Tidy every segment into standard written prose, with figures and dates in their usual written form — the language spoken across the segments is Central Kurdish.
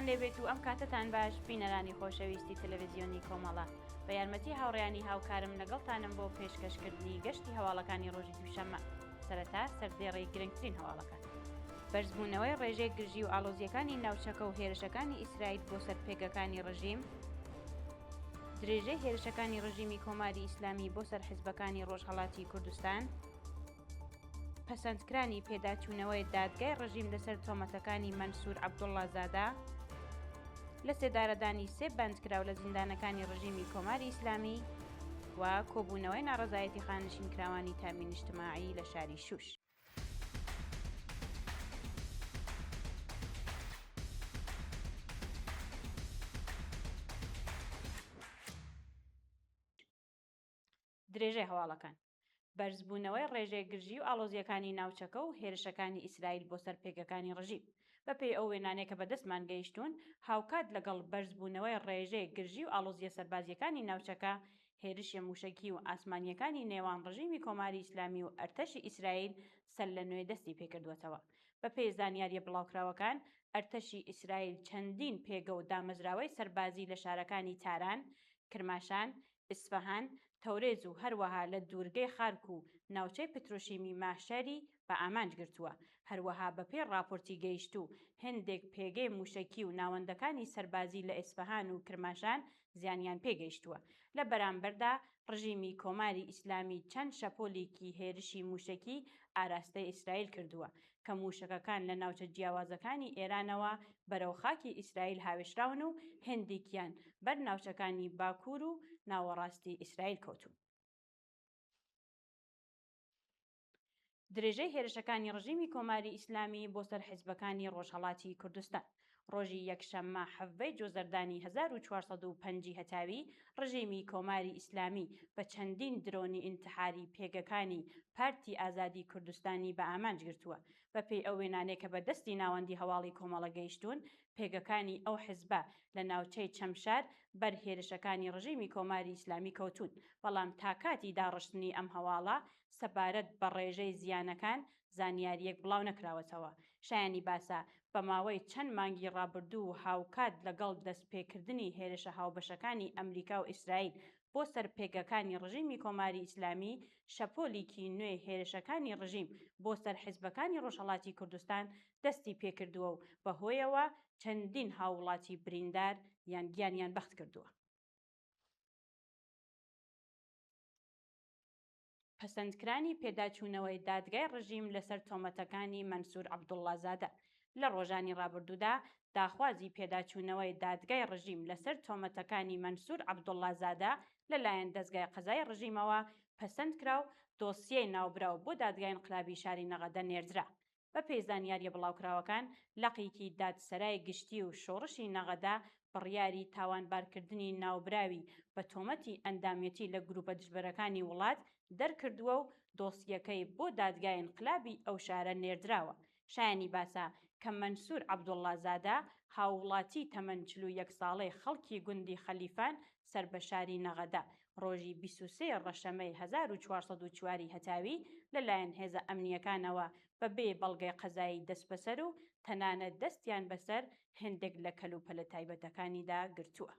لێبێت و ئەم کاتتان باش بینەرانی خۆشەویستی تەلەڤیزیۆنی کۆمەڵە بە یارمەتی هاوڕێیانی هاوکارم لەگەڵتانم بۆ پێشکەشکردنی گەشتی هەواڵەکانی ڕۆژی دووشەممە. سەرەتا سەردێڕی گرنگترین هەواڵەکان. بەرزبوونەوەی ڕێژەی گرژی و ئاڵۆزیەکانی ناوچەکە و هێرشەکانی ئیسرائیل بۆ سەر پێگەکانی ڕژیم، درێژەی هێرشەکانی ڕژیمی کۆماری ئیسلامی بۆ سەر حیزبەکانی ڕۆژهەڵاتی کوردستان، پەسەندکرانی پێداچوونەوەی دادگای ڕژیم لەسەر تۆمەتەکانی مەنسوور عەبدوڵڵا زادا، لە سێدارەدانی سێ بەندکراو لە زیندانەکانی ڕژیمی کۆماری ئیسلامی و کۆبوونەوەی ناڕەزایەتی خانشینکراوانی تامین اجتماعی لە شاری شوش. درێژەی هەواڵەکان. بەرزبوونەوەی ڕێژەی گرژی و ئاڵۆزیەکانی ناوچەکە و هێرشەکانی ئیسرائیل بۆ سەر پێگەکانی ڕژیم. بەپێی ئەو وێنانەیە کە بەدەستمان گەیشتوون، هاوکات لەگەڵ بەرزبوونەوەی ڕێژەی گرژی و ئاڵۆزیە سەربازیەکانی ناوچەکە، هێرشیە موشەکی و ئاسمانیەکانی نێوان ڕژیمی کۆماری ئیسلامی و ئەرتەشی ئیسرائیل سەر لە نوێ دەستی پێکردووەتەوە. بەپێی زانیاریە بڵاوکراوەکان، ئەرتەشی ئیسرائیل چەندین پێگە و دامەزراوەی سەربازی لە شارەکانی تاران، کرماشان، ئیسفەهان، تەورێز و هەروەها لە دوورگەی خارک و ناوچەی پترۆشیمی ماشەری بە ئامانج گرتووە. هەروەها بەپێی راپۆرتی گەیشتوو، هەندێک پێگەی موشەکی و ناوەندەکانی سەربازی لە ئیسفەهان و کرماشان زیانیان پێگەیشتووە. لە بەرامبەردا ڕژیمی کۆماری ئیسلامی چەند شەپۆلێکی هێرشی موشەکی ئاراستەی ئیسرائیل کردووە کە موشەکەکان لە ناوچە جیاوازەکانی ئێرانەوە بەرەو خاکی ئیسرائیل هاوێشراون و هەندێکیان بەر ناوچەکانی باکوور و ناوەڕاستی ئیسرائیل کەوتوون. درێژەی هێرشەکانی ڕژیمی کۆماری ئیسلامی بۆ سەر حیزبەکانی ڕۆژهەڵاتی کوردستان. ڕۆژی یەکشەممە حەڤەی جۆزەردانی 1405 هەتاوی ڕژیمی کۆماری ئیسلامی بە چەندین درۆنی ئینتحاری پێگەکانی پارتی ئازادی کوردستانی بە ئامانج گرتووە. بەپێی ئەو وێنانەیە کە بەدەستی ناوەندی هەواڵی کۆمەڵە گەیشتوون، پێگەکانی ئەو حیزبە لە ناوچەی چەمشار بەر هێرشەکانی ڕژیمی کۆماری ئیسلامی کەوتون، بەڵام تا کاتی داڕشتنی ئەم هەواڵە سەبارەت بە ڕێژەی زیانەکان زانیاریەک بڵاو نەکراوەتەوە. شایانی باسە بە ماوەی چەند مانگی ڕابردوو و هاوکات لەگەڵ دەستپێکردنی هێرشە هاوبەشەکانی ئەمریکا و ئیسرائیل بۆ سەر پێگەکانی ڕژیمی کۆماری ئیسلامی، شەپۆلێکی نوێ هێرشەکانی ڕژیم بۆ سەر حیزبەکانی ڕۆژهەڵاتی کوردستان دەستی پێکردووە و بەهۆیەوە چەندین هاوڵاتی بریندار یان گیانیان بەخت کردووە. پەسەندکرانی پێداچوونەوەی دادگای ڕژیم لەسەر تۆمەتەکانی مەنسوور عەبدوڵڵا زادا. لە ڕۆژانی ڕابردوودا داخوازی پێداچوونەوەی دادگای ڕژیم لەسەر تۆمەتەکانی مەنسوور عەبدوڵڵا زادا لەلایەن دەستگای قەزای ڕژیمەوە پەسەند کرا و دۆسیەی ناوبراو بۆ دادگای ئینقلابی شاری نەغەدە نێردرا. بەپێی زانیاریە بڵاوکراوەکان، لەقێکی دادسەرای گشتی و شۆڕشی نەغەدە بڕیاری تاوانبارکردنی ناوبراوی بە تۆمەتی ئەندامەتی لە گروپە دژبەرەکانی وڵات دەرکردووە و دۆسیەکەی بۆ دادگای ئینقلابی ئەو شارە نێردراوە. شایانی باسە کە مەنسوور عەبدوڵڵا زادا هاوڵاتی تەمەن 41 ساڵەی خەڵکی گوندی خەلیفان سەر بە شاری نەغەدە ڕۆژی 23 ڕەشەمەی 1404 هەتاوی لەلایەن هێزە ئەمنیەکانەوە بەبێ بەڵگەی قەزایی دەست بەسەر و تەنانەت دەستیان بەسەر هەندێک لە کەلوپەلە تایبەتەکانیدا گرتووە.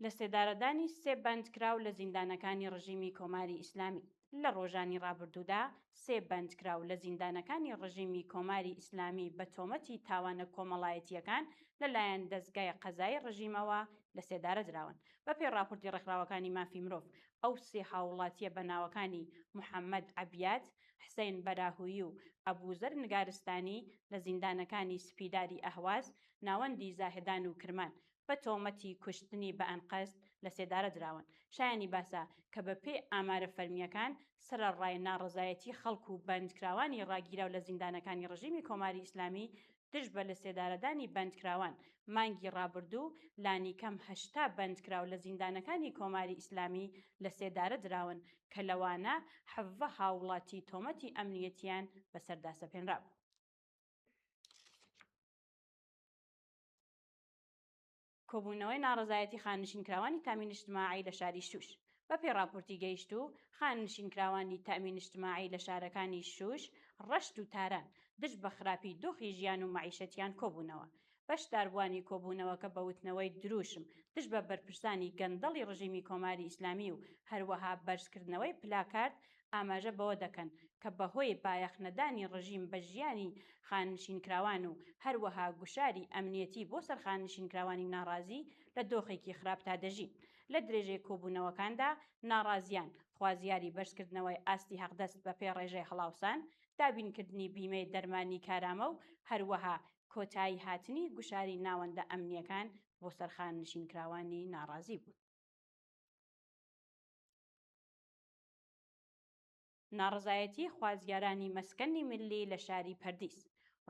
لە سێدارەدانی سێ بەندکراو لە زیندانەکانی ڕژیمی کۆماری ئیسلامی. لە ڕۆژانی ڕابردوودا سێ بەندکراو لە زیندانەکانی ڕژیمی کۆماری ئیسلامی بە تۆمەتی تاوانە کۆمەڵایەتیەکان لەلایەن دەستگای قەزای ڕژیمەوە لە سێدارە دراون. بەپێی راپۆرتی ڕێکخراوەکانی مافی مرۆڤ، ئەو سێ هاوڵاتیە بەناوەکانی محەممەد عەبیات، حسەین بەراهوویی و ئەبوزەر نگارستانی لە زیندانەکانی سپیداری ئەهواز، ناوەندی زاهدان و کرمان بە تۆمەتی کوشتنی بە ئەنقەست لە سێدارە دراون. شایانی باسە کە بەپێی ئامارە فەرمیەکان سەرەڕای ناڕەزایەتی خەڵکو و بەندکراوانی ڕاگیراو لە زیندانەکانی ڕژیمی کۆماری ئیسلامی دژبە لە سێدارەدانی بەندکراوان مانگی ڕابردوو لانیکەم 80 بەندکراو لە زیندانەکانی کۆماری ئیسلامی لە سێدارە دراون کە لەوانە 17 هاوڵاتی تۆمەتی ئەمنیەتیان بەسەردا سەپێنراوە. کۆبوونەوەی ناڕەزایەتی خانشینکراوانی تامین اجتماعی لە شاری شوش. بەپێی راپۆرتی گەیشتوو، خانشینکراوانی تامین اجتماعی لە شارەکانی شوش، ڕەشت و تاران دژ بە خراپی دۆخی ژیان و مەعیشەتیان کۆبوونەوە. بەشداربووانی کۆبوونەوەکە بە وتنەوەی دروشم دژ بە بەرپرسانی گەندەڵی ڕژیمی کۆماری ئیسلامی و هەروەها بەرزکردنەوەی پلاکارد ئاماژە بەوە دەکەن کە بەهۆی بایەخنەدانی ڕژیم بە ژیانی خانشینکراوان و هەروەها گوشاری ئەمنیەتی بۆ سەر خانشینکراوانی ناڕازی لە دۆخێکی خراپتا دەژین. لە درێژەی کۆبوونەوەکاندا ناڕازیان خوازیاری بەرزکردنەوەی ئاستی حەقدەست بە پێی ڕێژەی هەڵاوسان، دابینکردنی بیمەی دەرمانی کارامە و هەروەها کۆتایی هاتنی گوشاری ناوەندە ئەمنیەکان بۆ سەر خانشینکراوانی ناڕازی بوون. ناڕزایەتی خوازیارانی مەسکەنی ملی لە شاری پەردیس.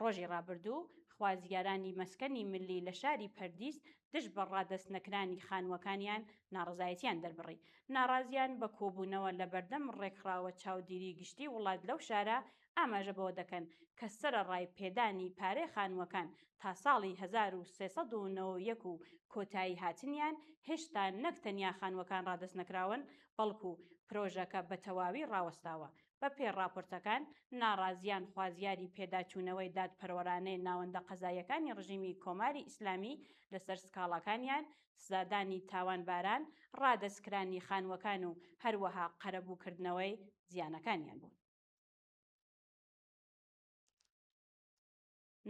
ڕۆژی ڕابردوو خوازیارانی مەسکەنی ملی لە شاری پەردیس دژ بە ڕادەستنەکرانی خانووەکانیان ناڕزایەتیان دەربڕی. ناڕازیان بە کۆبوونەوە لە بەردەم ڕێکخراوە چاودێری گشتی وڵات لەو شارە ئاماژە بەوە دەکەن کە سەرەڕای پێدانی پارەی خانووەکان تا ساڵی 1391 و کۆتایی هاتنیان هێشتا نەک تەنیا خانووەکان ڕادەست نەکراون بەڵکو پرۆژەکە بە تەواوی ڕاوەستاوە. بە پێی راپۆرتەکان ناڕازیان خوازیاری پێداچوونەوەی دادپەروەرانەی ناوەندە قەزاییەکانی ڕژیمی کۆماری ئیسلامی لەسەر سکاڵەکانیان، سزادانی تاوانباران، ڕادەستکرانی خانووەکان و هەروەها قەرەبووکردنەوەی زیانەکانیان بوون.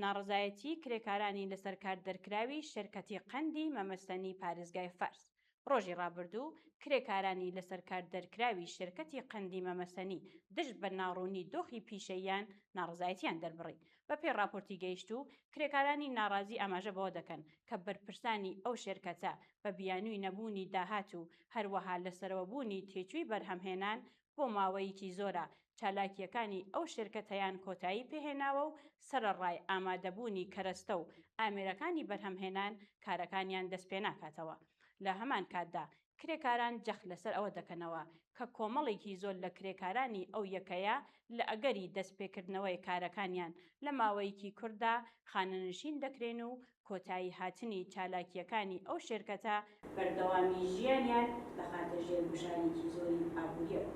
ناڕزایەتی کرێکارانی لەسەر کاردەرکراوی شێرکەتی قەندی مەمەستەنی پارێزگای فارس. ڕۆژی ڕابردوو کرێکارانی لەسەر کاردەرکراوی شێرکەتی قەندی مەمەستەنی دژ بە ناڕوونی دۆخی پیشەیان ناڕزایەتیان دەربڕی. بە پێی راپۆرتی گەیشت و کرێکارانی ناڕازی ئاماژە بەوە دەکەن کە بەرپرسانی ئەو شێرکەتە بە بیانووی نەبوونی داهات و هەروەها لەسەرەوەبوونی تێچووی بەرهەمهێنان بۆ ماوەیەکی زۆرە چالاکیەکانی ئەو شێرکەتەیان کۆتایی پێهێناوە و سەرەڕای ئامادەبوونی کەرەستە و ئامێرەکانی بەرهەمهێنان کارەکانیان دەست پێ ناکاتەوە. لە هەمان کاتدا کرێکاران جەخت لەسەر ئەوە دەکەنەوە کە کۆمەڵێکی زۆر لە کرێکارانی ئەو یەکەیە لە ئەگەری دەستپێکردنەوەی کارەکانیان لە ماوەیەکی کووردا خانەنشین دەکرێن و کۆتایی هاتنی چالاکیەکانی ئەو شێرکەتە بەردەوامی ژیانیان لە خاتەژێر گوشارێکی زۆری ئابوووریەوە.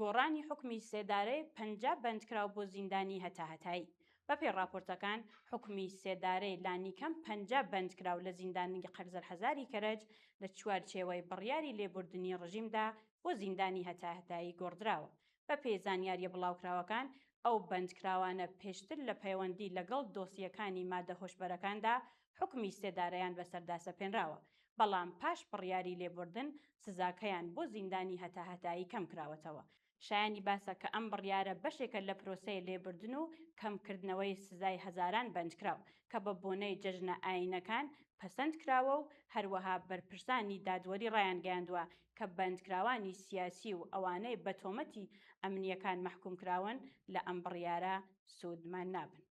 گۆڕانی حکمی سێدارەی 50 بەندکراو بۆ زیندانی هەتاهەتایی. بە پێی راپۆرتەکان حکمی سێدارەی لانیکەم 50 بەندکراو لە زیندانی قەرزەرحەزاری کەرەج لە چوارچێوەی بڕیاری لێبوردنی ڕژیمدا بۆ زیندانی هەتاهەتایی گۆڕدراوە. بە پێی زانیاریە بڵاوکراوەکان ئەو بەندکراوانە پێشتر لە پەیوەندی لەگەڵ دۆسیەکانی مادە هۆشبەرەکاندا حکمی سێدارەیان بەسەردا سەپێنراوە، بەڵام پاش بڕیاری لێبوردن سزاکەیان بۆ زیندانی هەتاهەتایی کەم کراوەتەوە. شایانی باسە کە ئەم بڕیارە بەشێکە لە پرۆسەی لێبوردن و کەمکردنەوەی سزای هەزاران بەندکراو کە بە بۆنەی جەژنە ئاینەکان پەسەند کراوە و هەروەها بەرپرسانی دادوەری ڕایانگەیاندووە کە بەندکراوانی سیاسی و ئەوانەی بە تۆمەتی ئەمنیەکان مەحکوم کراون لە ئەم بڕیارە سوودمان نابن.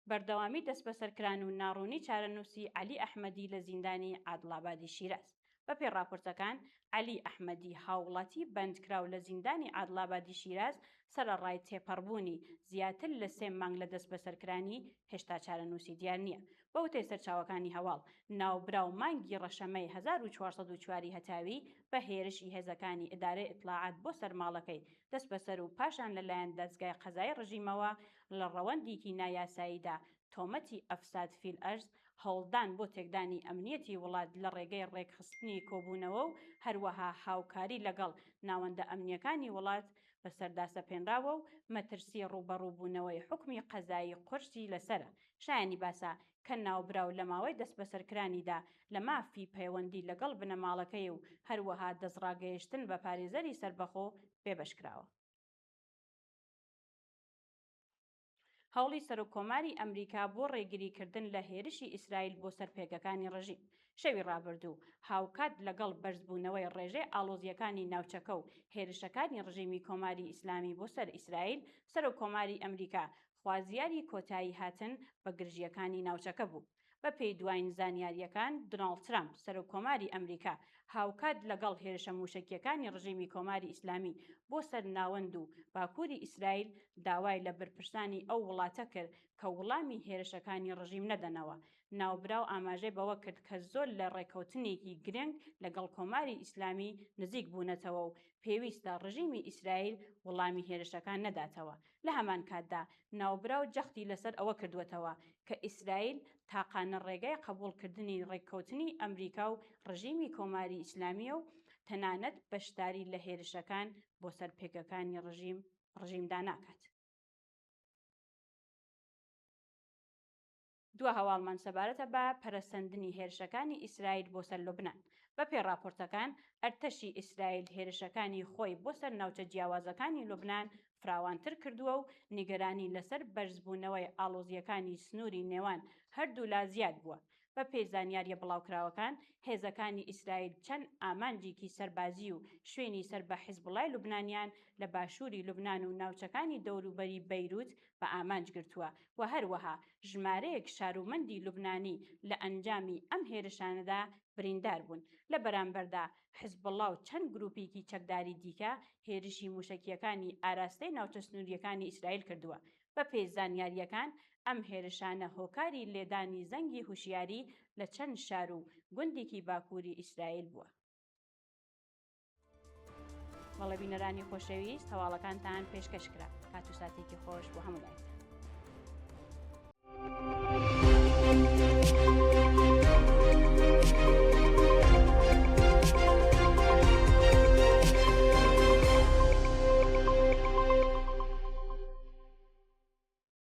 بەردەوامی دەست بەسەرکران و ناڕوونی چارەنووسی عەلی ئەحمەدی لە زیندانی عادڵابادی شیراز. بە پێی راپۆرتەکان عەلی ئەحمەدی هاوڵاتی بەندکراو لە زیندانی عادڵابادی شیراز سەرەڕای تێپەڕبوونی زیاتر لە 3 مانگ لە دەست بەسەرکرانی هێشتا چارەنووسی دیار نییە. بە وتەی سەرچاوەکانی هەواڵ ناوبراو مانگی ڕەشەمەی 1404 هەتاوی بە هێرشی هێزەکانی ئیدارەی ئیطلاعات بۆ سەرماڵەکەی دەست بەسەر و پاشان لەلایەن دەستگای قەزای ڕژیمەوە لە ڕەوەندێکی نایاساییدا تۆمەتی ئەفساد فیل ئەرز هەوڵدان بۆ تێکدانی ئەمنیەتی وڵات لە ڕێگەی ڕێکخستنی کۆبوونەوە و هەروەها هاوکاری لەگەڵ ناوەندە ئەمنیەکانی وڵات بەسەردا سەپێنراوە و مەترسی ڕوبەڕووبوونەوەی حکمی قەزایی قورسی لەسرە. شایانی باسە کە ناوبراو لە ماوەی دەست بەسەرکرانیدا لە مافی پەیوەندی لەگەڵ بنەماڵەکەی و هەروەها دەستڕاگەیشتن بە پارێزەری سەربەخۆ بێبەشکراوە. هەوڵی سەرۆککۆماری ئەمریکا بۆ ڕێگریکردن لە هێرشی ئیسرائیل بۆ سەرپێکەکانی ڕژیم. شەوی ڕابردوو هاوکات لەگەڵ بەرزبوونەوەی ڕێژەی ئاڵۆزیەکانی ناوچەکە و هێرشەکانی ڕژیمی کۆماری ئیسلامی بۆ سەر ئیسرائیل، سەرۆککۆماری ئەمریکا خوازیاری کۆتایی هاتن بە گرژیەکانی ناوچەکە بوو. بە پێی دوای زانیاریەکان دۆناڵد ترامپ سەرۆککۆماری ئەمریکا هاوکات لەگەڵ هێرشە موشکیەکانی ڕژیمی کۆماری ئیسلامی بۆ سەر ناوەند و باکووری ئیسرائیل داوای لە بەرپرسانی ئەو وڵاتە کرد کە وەڵامی هێرشەکانی ڕژیم نەدەنەوە. ناوبراو ئاماژەی بەوە کرد کە زۆر لە ڕێکەوتنێکی گرنگ لەگەڵ کۆماری ئیسلامی نزیک بوونەتەوە و پێویستە ڕژیمی ئیسرائیل وەڵامی هێرشەکان نەداتەوە. لە هەمان کاتدا ناوبراو جەختی لەسەر ئەوە کردوێتەوە کە ئیسرائیل تاقانە ڕێگای قبوڵکردنی ڕێککەوتنی ئەمریکا و ڕژیمی کۆماری ئیسلامیە و تەنانەت بەشداری لە هێرشەکان بۆ سەر پێکەکانی ڕژیمدا ناکات. دووە هەواڵمان سەبارەتە بە پەرەسەندنی هێرشەکانی ئیسرائیل بۆ سەر لوبنان. بەپێ راپۆرتەکان ئەرتەشی ئیسرائیل هێرشەکانی خۆی بۆ سەر ناوچە جیاوازەکانی لوبنان فراوانتر کردووە و نیگەرانی لەسەر بەرزبوونەوەی ئاڵۆزیەکانی سنووری نێوان هەردوو لا زیاد بووە. بە پێی زانیاریە بڵاوکراوەکان هێزەکانی ئیسرائیل چەند ئامانجێکی سەربازی و شوێنی سەر بە حیزبوڵای لوبنانیان لە باشووری لوبنان و ناوچەکانی دەوروبەری بەیروت بە ئامانج گرتووە و هەروەها ژمارەیەک شارومەندی لوبنانی لە ئەنجامی ئەم هێرشانەدا بریندار بوون. لە بەرامبەردا حیزبوڵا و چەند گروپێکی چەکداری دیکە هێرشی موشکیەکانی ئاراستەی ناوچە سنووریەکانی ئیسرائیل کردووە. بە پێی زانیاریەکان ئەم هێرشانە هۆکاری لێدانی زەنگی هوشیاری لە چەند شار و گوندێکی باکووری ئیسرائیل بووە. بەڵێ بینەرانی خۆشەویست، هەواڵەکانتان پێشکەشکرا. کات و ساتێکی خۆش بۆ هەموو لایتان.